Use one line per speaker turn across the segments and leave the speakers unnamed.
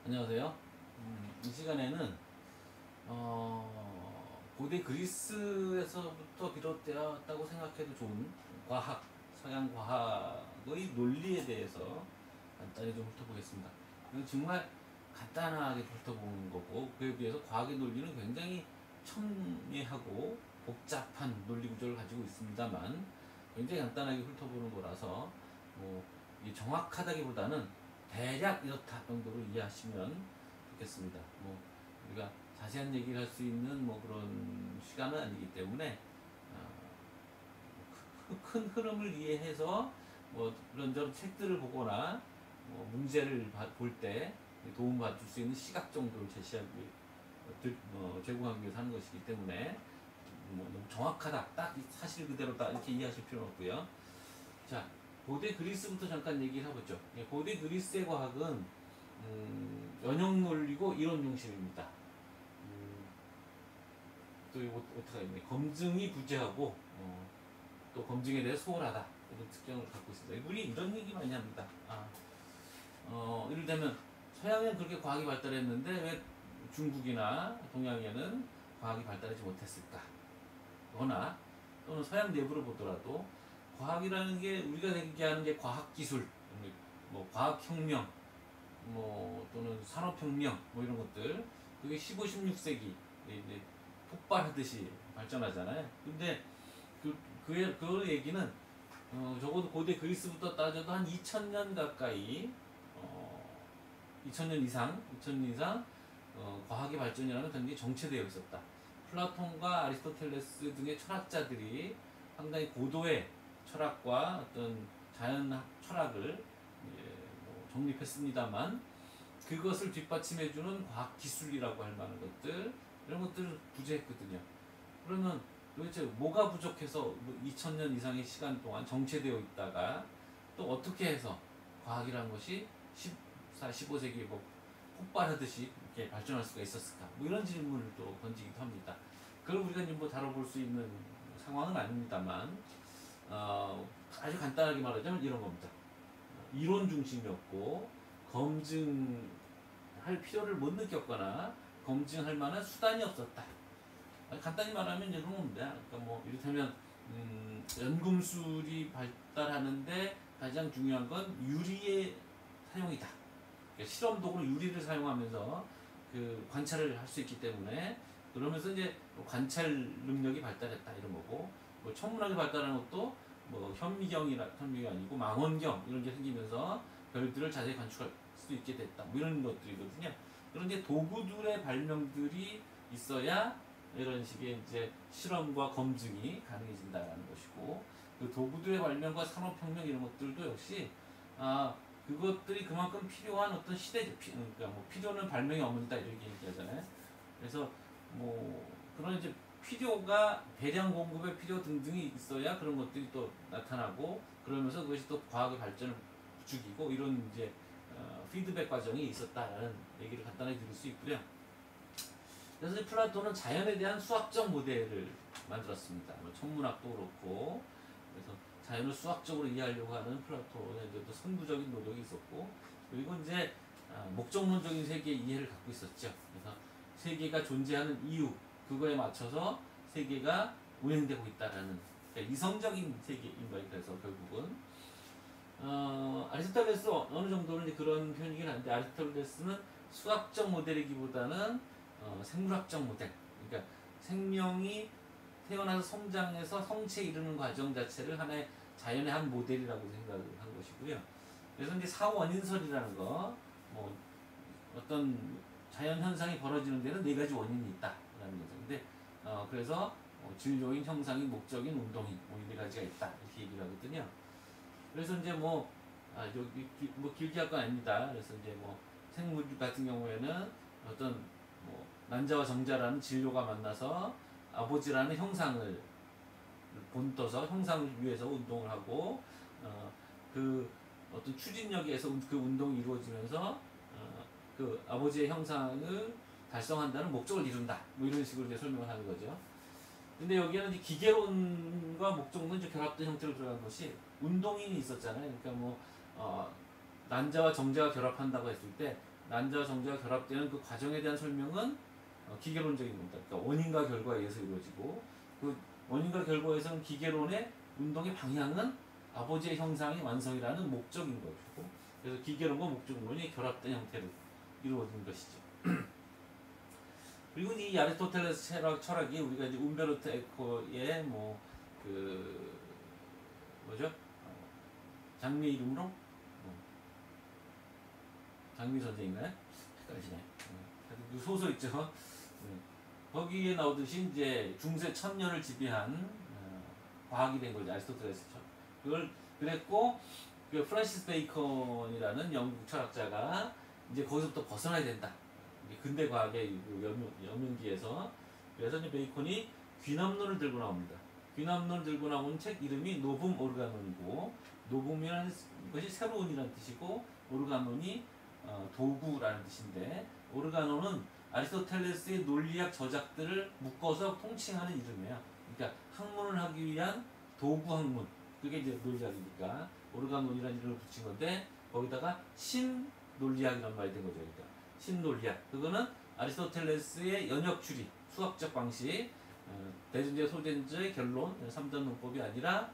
안녕하세요. 이 시간에는 고대 그리스에서부터 비롯되었다고 생각해도 좋은 과학, 서양 과학의 논리에 대해서 간단히 좀 훑어보겠습니다. 이건 정말 간단하게 훑어보는 거고, 그에 비해서 과학의 논리는 굉장히 첨예하고 복잡한 논리 구조를 가지고 있습니다만, 굉장히 간단하게 훑어보는 거라서 이 정확하다기보다는 대략 이렇다 정도로 이해하시면 좋겠습니다. 우리가 자세한 얘기를 할 수 있는 그런 시간은 아니기 때문에 큰 흐름을 이해해서 이런저런 책들을 보거나 문제를 볼 때 도움받을 수 있는 시각 정도를 제공하기 위해서 하는 것이기 때문에 너무 정확하다, 딱 사실 그대로다 이렇게 이해하실 필요는 없고요. 자, 고대 그리스부터 잠깐 얘기를 해보죠. 고대 그리스의 과학은 연역 논리고 이론 중심입니다. 또 이거 어떻게 하겠네. 검증이 부재하고 또 검증에 대해 소홀하다 이런 특징을 갖고 있습니다. 우리 이런 얘기 많이 합니다. 이를테면 서양에는 그렇게 과학이 발달했는데 왜 중국이나 동양에는 과학이 발달하지 못했을까? 거나 또는 서양 내부를 보더라도 과학이라는 게 우리가 얘기하는 게 과학기술, 과학혁명, 또는 산업혁명 이런 것들, 그게 15, 16세기 이제 폭발하듯이 발전하잖아요. 근데 그 얘기는 적어도 고대 그리스부터 따져도 한 2000년 가까이 2000년 이상 과학의 발전이라는 굉장히 정체되어 있었다. 플라톤과 아리스토텔레스 등의 철학자들이 상당히 고도의 철학과 어떤 자연학 철학을 정립했습니다만, 그것을 뒷받침해주는 과학기술이라고 할 만한 것들, 이런 것들은 부재했거든요. 그러면 도대체 뭐가 부족해서 2000년 이상의 시간 동안 정체되어 있다가 또 어떻게 해서 과학이라는 것이 14, 15세기에 폭발하듯이 이렇게 발전할 수가 있었을까? 이런 질문을 또 던지기도 합니다. 그걸 우리가 이제 다뤄볼 수 있는 상황은 아닙니다만, 아주 간단하게 말하자면 이런 겁니다. 이론 중심이었고, 검증할 필요를 못 느꼈거나, 검증할 만한 수단이 없었다. 간단히 말하면 이제 그런 겁니다. 그러니까 이를테면, 연금술이 발달하는데 가장 중요한 건 유리의 사용이다. 그러니까 실험 도구로 유리를 사용하면서 그 관찰을 할 수 있기 때문에, 그러면서 이제 관찰 능력이 발달했다 이런 거고, 천문학이 발달하는 것도 현미경이 아니고 망원경 이런 게 생기면서 별들을 자세히 관측할 수 있게 됐다 이런 것들이거든요. 그런 이제 도구들의 발명들이 있어야 이런 식의 이제 실험과 검증이 가능해진다라는 것이고, 그 도구들의 발명과 산업혁명 이런 것들도 역시 그것들이 그만큼 필요한 어떤 그러니까 필요는 발명이 없는다 이렇게 얘기하잖아요. 그래서 그런 이제 필요가 대량 공급의 필요 등등이 있어야 그런 것들이 또 나타나고, 그러면서 그것이 또 과학의 발전을 부추기고 이런 이제 피드백 과정이 있었다라는 얘기를 간단하게 드릴 수 있고요. 그래서 플라톤은 자연에 대한 수학적 모델을 만들었습니다. 천문학도 그렇고, 그래서 자연을 수학적으로 이해하려고 하는 플라톤의 또 선구적인 노력이 있었고, 그리고 이제 목적론적인 세계의 이해를 갖고 있었죠. 그래서 세계가 존재하는 이유, 그거에 맞춰서 세계가 운행되고 있다라는, 그러니까 이성적인 세계인 거예요. 그래서 결국은 아리스토텔레스 어느 정도는 이제 그런 편이긴 한데, 아리스토텔레스는 수학적 모델이기보다는 생물학적 모델, 그러니까 생명이 태어나서 성장해서 성체에 이르는 과정 자체를 하나의 자연의 한 모델이라고 생각을 한 것이고요. 그래서 이제 사원인설이라는 거, 어떤 자연 현상이 벌어지는 데는 네 가지 원인이 있다라는 거죠. 근데 그래서 진료인, 형상인, 목적인, 운동인 이 네 가지가 있다 이렇게 얘기를 하거든요. 그래서 이제 여기 길게 할 건 아닙니다. 그래서 이제 생물 같은 경우에는 어떤 난자와 정자라는 진료가 만나서 아버지라는 형상을 본떠서 형상을 위해서 운동을 하고, 그 어떤 추진력에 의해서 그 운동이 이루어지면서 그 아버지의 형상을 달성한다는 목적을 이룬다. 이런 식으로 이제 설명을 하는 거죠. 근데 여기에는 이제 기계론과 목적론 이제 결합된 형태로 들어간 것이, 운동인이 있었잖아요. 그러니까 난자와 정자가 결합한다고 했을 때 난자와 정자가 결합되는 그 과정에 대한 설명은 기계론적인 겁니다. 그러니까 원인과 결과에 의해서 이루어지고 그 원인과 결과에서는 기계론의 운동의 방향은 아버지의 형상의 완성이라는 목적인 것이고 그래서 기계론과 목적론이 결합된 형태로 이루어진 것이죠. 그리고 이 아리스토텔레스 철학이 우리가 이제 움베르토 에코의 뭐 그 뭐죠? 장미 이름으로 장미 선생인가요? 헷갈리네. 그 소설 있죠. 거기에 나오듯이 이제 중세 천년을 지배한 과학이 된 거죠. 아리스토텔레스죠. 그걸 그랬고 그 프란시스 베이컨이라는 영국 철학자가 이제 거기서부터 벗어나야 된다. 근대 과학의 여명기에서 그래서 이제 베이컨이 귀남론을 들고 나옵니다. 귀남론을 들고 나온 책 이름이 노붐 오르가논이고 노붐이라는 것이 새로운이라는 뜻이고 오르가논이 도구라는 뜻인데 오르가논은 아리스토텔레스의 논리학 저작들을 묶어서 통칭하는 이름이에요. 그러니까 학문을 하기 위한 도구 학문 그게 이제 논리학이니까 오르가논이라는 이름을 붙인 건데 거기다가 신논리학이라는 말이 된 거죠. 그러니까 신논리학 그거는 아리스토텔레스의 연역추리 수학적 방식 대전제 소전제의 결론 3단 논법이 아니라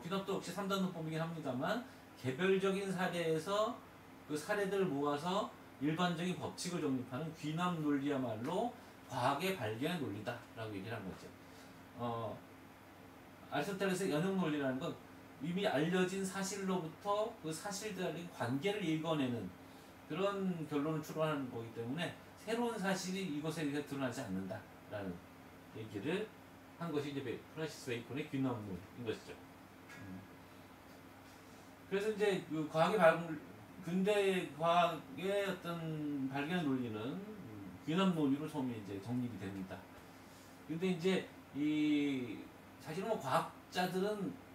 귀납도 역시 3단 논법이긴 합니다만 개별적인 사례에서 그 사례들을 모아서 일반적인 법칙을 정립하는 귀납 논리야말로 과학의 발견의 논리다라고 얘기를 한 거죠. 아리스토텔레스의 연역 논리라는 건 이미 알려진 사실로부터 그 사실들의 관계를 읽어내는 그런 결론을 추론하는 거기 때문에 새로운 사실이 이것에 의해 드러나지 않는다라는 얘기를 한 것이 이제 프란시스 베이컨의 귀납론인 것이죠. 그래서 이제 그 근대 과학의 어떤 발견 논리는 귀납 논리로 처음에 이제 정립이 됩니다. 근데 이제 사실은 뭐 과학자들은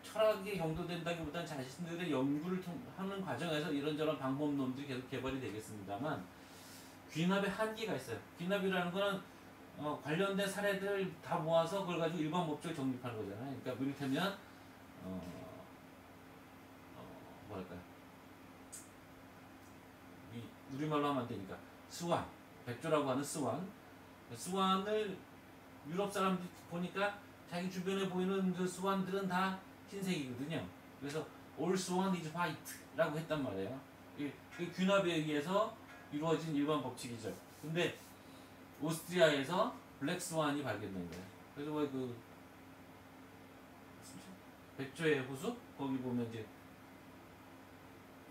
철학이 경도된다기보다는 자신들의 연구를 하는 과정에서 이런저런 방법론들이 계속 개발이 되겠습니다만 귀납의 한계가 있어요. 귀납이라는 거는 관련된 사례들 다 모아서 그걸 가지고 일반 법칙을 정립하는 거잖아요. 그러니까 이를테면 뭐랄까요? 우리말로 하면 안 되니까 스완, 백조라고 하는 스완을 유럽 사람들이 보니까 자기 주변에 보이는 그 스완들은 다 흰색이거든요. 그래서 all swan is white라고 했단 말이에요. 그 귀납에 의해서 이루어진 일반 법칙이죠. 근데 오스트리아에서 블랙 스완이 발견된 거예요. 그래서 왜 그 백조의 호수 거기 보면 이제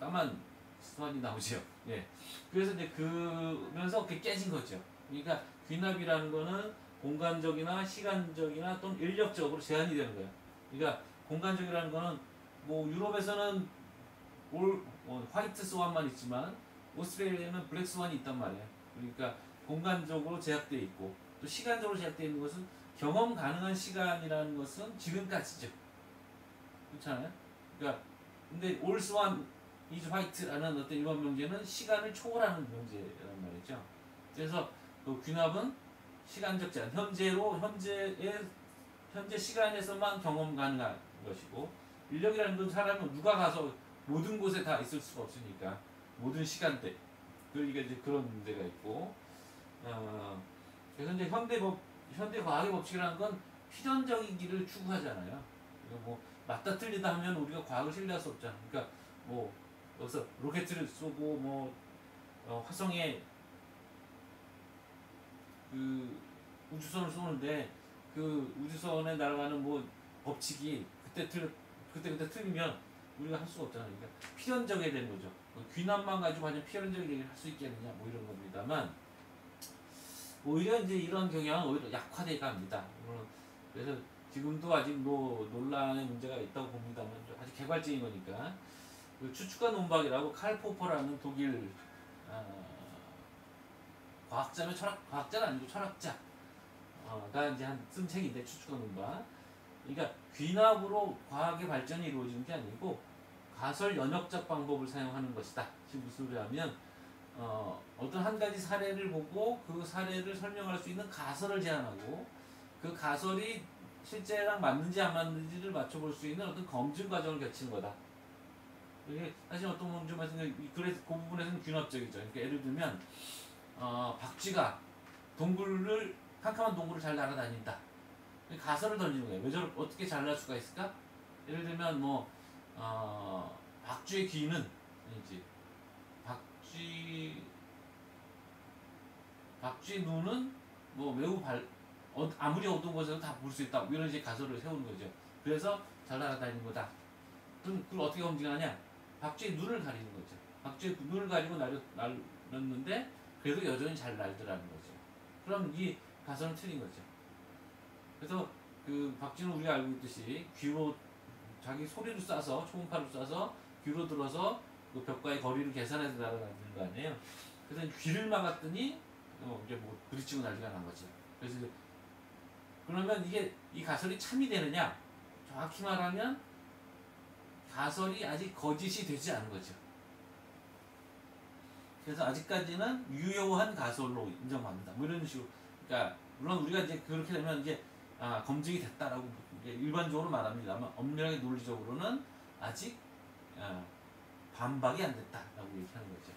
까만 스완이 나오죠. 예. 그래서 이제 그러면서 그게 깨진 거죠. 그러니까 귀납이라는 거는 공간적이나 시간적이나 또는 인력적으로 제한이 되는 거예요. 그러니까 공간적이라는 거는 뭐 유럽에서는 화이트 스완만 있지만 오스트레일리아에는 블랙 스완이 있단 말이에요. 그러니까 공간적으로 제약되어 있고 또 시간적으로 제약되어 있는 것은 경험 가능한 시간이라는 것은 지금까지죠. 그렇잖아요. 그러니까 근데 올 스완 이즈 화이트라는 어떤 일반 명제는 시간을 초월하는 명제란 말이죠. 그래서 그 귀납은 시간적 제한, 현재 시간에서만 경험 가능한 것이고 인력이라는 건 사람은 누가 가서 모든 곳에 다 있을 수가 없으니까 모든 시간대 그러니까 이제 그런 문제가 있고 그래서 이제 현대 과학의 법칙이라는 건 필연적이기를 추구하잖아요. 뭐 맞다 틀리다 하면 우리가 과학을 신뢰할 수 없잖아. 그러니까 뭐 여기서 로켓을 쏘고 뭐 화성에 그 우주선을 쏘는데 그 우주선에 날아가는 뭐 법칙이 그때 틀리면 우리가 할 수가 없잖아요. 그러니까 필연적이어야 되는 거죠. 귀납만 가지고 완전 필연적인 얘기를 할 수 있겠느냐 뭐 이런 겁니다만 오히려 이제 이런 경향은 오히려 약화돼 갑니다. 그래서 지금도 아직 논란의 문제가 있다고 봅니다만 아직 개발적인 거니까 그 추측과 논박이라고 칼 포퍼라는 독일 과학자는 아니고 철학자가 이제 쓴 책인데 추측과 논박. 그러니까 귀납으로 과학의 발전이 이루어지는 게 아니고 가설 연역적 방법을 사용하는 것이다. 지금 무슨 소리냐면 어떤 한 가지 사례를 보고 그 사례를 설명할 수 있는 가설을 제안하고 그 가설이 실제랑 맞는지 안 맞는지를 맞춰볼 수 있는 어떤 검증 과정을 거치는 거다. 이게 사실 어떤 점에서는 그래서 그 부분에서는 균합적이죠. 그러니까 예를 들면 박쥐가 동굴을 캄캄한 동굴을 잘 날아다닌다. 가설을 던지는 거예요. 왜 어떻게 잘 날 수가 있을까? 예를 들면 박쥐의 귀는 이제 박쥐 박쥐의 눈은 뭐 매우 아무리 어두운 곳에서 다 볼 수 있다. 뭐 이런 이제 가설을 세우는 거죠. 그래서 잘 날아다니는 거다. 그럼 그걸 어떻게 검증하냐? 박쥐의 눈을 가리는 거죠. 박쥐의 눈을 가리고 날렸는데 그래도 여전히 잘 날더라는 거죠. 그럼 이 가설은 틀린 거죠. 그래서 그 박쥐는 우리가 알고 있듯이 귀로 자기 소리를 쏴서 초음파를 쏴서 귀로 들어서 그 벽과의 거리를 계산해서 날아다니는 거 아니에요. 그래서 귀를 막았더니 이제 뭐 부딪히고 난리가 난 거죠. 그래서 그러면 이 가설이 참이 되느냐? 정확히 말하면 가설이 아직 거짓이 되지 않은 거죠. 그래서 아직까지는 유효한 가설로 인정합니다. 뭐 이런 식으로. 그러니까 물론 우리가 이제 그렇게 되면 이제 검증이 됐다라고 일반적으로 말합니다만 엄밀하게 논리적으로는 아직 반박이 안 됐다라고 얘기하는 거죠.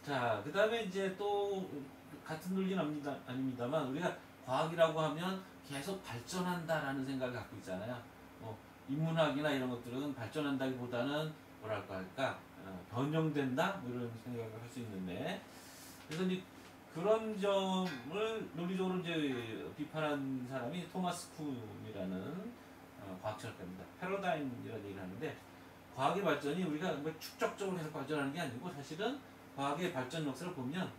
자, 그 다음에 이제 또 같은 논리는 아닙니다만 우리가 과학이라고 하면 계속 발전한다라는 생각을 갖고 있잖아요. 인문학이나 이런 것들은 발전한다기보다는 뭐랄까 할까 변형된다 뭐 이런 생각을 할 수 있는데 그래서 이제 그런 점을 논리적으로 이제 비판한 사람이 토마스 쿤이라는 과학철학자입니다. 패러다임이라는 얘기를 하는데 과학의 발전이 우리가 뭐 축적적으로 계속 발전하는 게 아니고 사실은 과학의 발전 역사를 보면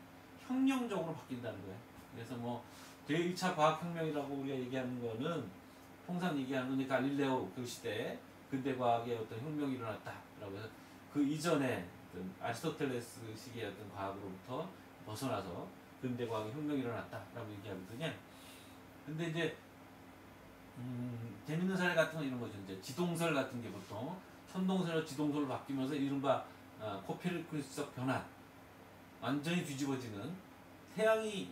혁명적으로 바뀐다는 거예요. 그래서 뭐 제1차 과학혁명이라고 우리가 얘기하는 거는 통상 얘기하는 건 갈릴레오 그 시대에 근대 과학의 어떤 혁명이 일어났다라고 해서 그 이전에 어떤 아리스토텔레스 시기의 어떤 과학으로부터 벗어나서 근대 과학의 혁명이 일어났다라고 얘기하거든요. 근데 이제 재밌는 사례 같은 건 이런 거죠. 이제 지동설 같은 게 보통 천동설에서 지동설로 바뀌면서 이른바 코페르니쿠스적 변환 완전히 뒤집어지는 태양이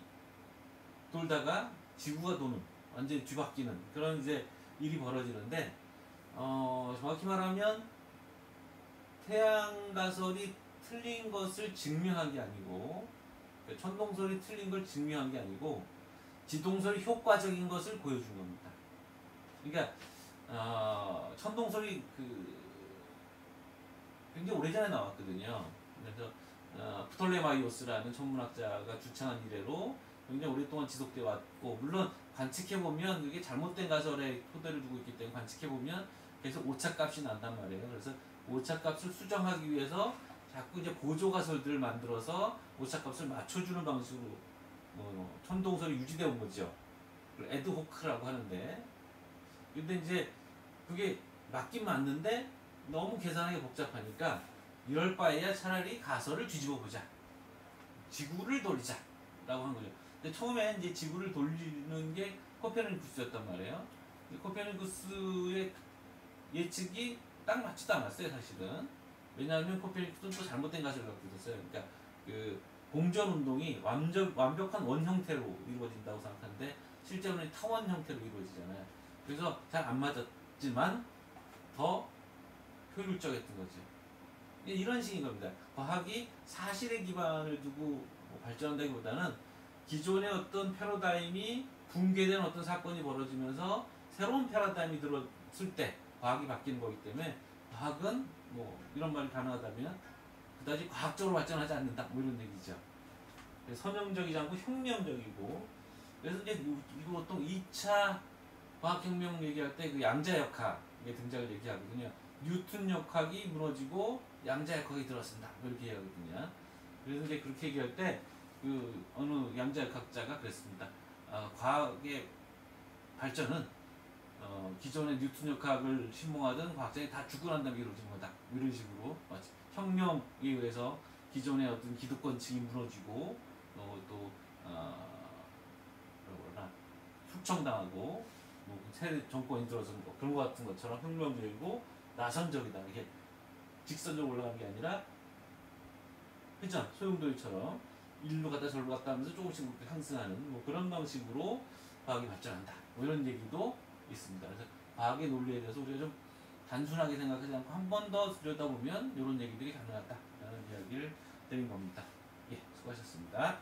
돌다가 지구가 도는 완전히 뒤바뀌는 그런 이제 일이 벌어지는데 정확히 말하면 태양 가설이 틀린 것을 증명한 게 아니고 그러니까 천동설이 틀린 걸 증명한 게 아니고 지동설이 효과적인 것을 보여준 겁니다. 그러니까 천동설이 굉장히 오래전에 나왔거든요. 그래서 프톨레마이오스라는 천문학자가 주창한 이래로 굉장히 오랫동안 지속되어 왔고 물론 관측해보면 이게 잘못된 가설에 토대를 두고 있기 때문에 관측해보면 계속 오차값이 난단 말이에요. 그래서 오차값을 수정하기 위해서 자꾸 이제 보조 가설들을 만들어서 오차값을 맞춰주는 방식으로 천동설이 유지되어 온 거죠. 에드호크라고 하는데 근데 이제 그게 맞긴 맞는데 너무 계산하기 복잡하니까 이럴 바에야 차라리 가설을 뒤집어 보자. 지구를 돌리자. 라고 한 거죠. 근데 처음에 이제 지구를 돌리는 게 코페르니쿠스였단 말이에요. 코페르니쿠스의 예측이 딱 맞지도 않았어요, 사실은. 왜냐하면 코페르니쿠스는 또 잘못된 가설을 갖고 있었어요. 그러니까 공전 운동이 완벽한 원 형태로 이루어진다고 생각하는데 실제로는 타원 형태로 이루어지잖아요. 그래서 잘 안 맞았지만 더 효율적이었던 거죠. 이런 식인 겁니다. 과학이 사실에 기반을 두고 발전한다기보다는 기존의 어떤 패러다임이 붕괴된 어떤 사건이 벌어지면서 새로운 패러다임이 들어왔을 때 과학이 바뀌는 거기 때문에 과학은 이런 말이 가능하다면 그다지 과학적으로 발전하지 않는다 뭐 이런 얘기죠. 선형적이지 않고 혁명적이고 그래서 이제 이거 보통 2차 과학혁명 얘기할 때 그 양자역학의 등장을 얘기하거든요. 뉴턴 역학이 무너지고 양자역학이 들어선다 이렇게 얘기하거든요. 그래서 이제 그렇게 얘기할 때 어느 양자역학자가 그랬습니다. 과학의 발전은 기존의 뉴턴 역학을 신봉하던 과학자들이 다 죽고 난 다음에 이루어진 거다. 이런 식으로 혁명에 의해서 기존의 어떤 기득권층이 무너지고 또 숙청당하고 새 정권이 들어서 그런 것 같은 것처럼 혁명적이고 나선적이다. 이게 직선적으로 올라가는 게 아니라 회전, 소용돌이처럼 일로 갔다 절로 갔다 하면서 조금씩 상승하는 그런 방식으로 과학이 발전한다. 이런 얘기도 있습니다. 그래서 과학의 논리에 대해서 우리가 좀 단순하게 생각하지 않고 한 번 더 들여다보면 이런 얘기들이 가능하다라는 이야기를 드린 겁니다. 예, 수고하셨습니다.